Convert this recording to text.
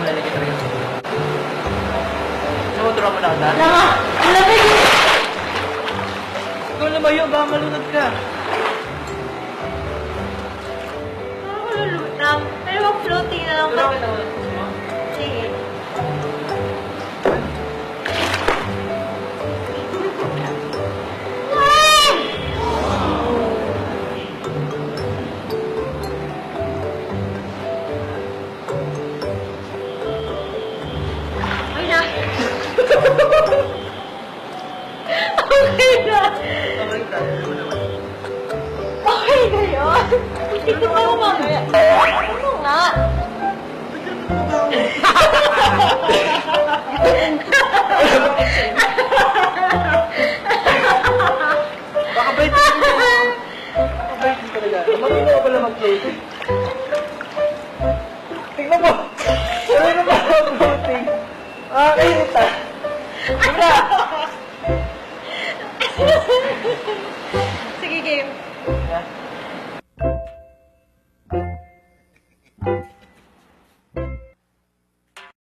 lalagyan ka rin. Sumutura mo na ka, Dan? Wala nga! Ang lamig! Ikaw lumayo, baka malunod ka. Ako lulutang. Pero mag-floating na lang ba? Tulungan ka na. Sige. Okay na. Okay na. Okay tayo. Okay na yun. Ito pa yung mamaya. Ano nga? Baka bait ka rin. Baka bait ka talaga. Marunong ka pala mag-floating. Tingnan mo. Marunong ka mag-floating. Kainit ah. Wala. Sige, game. Ha?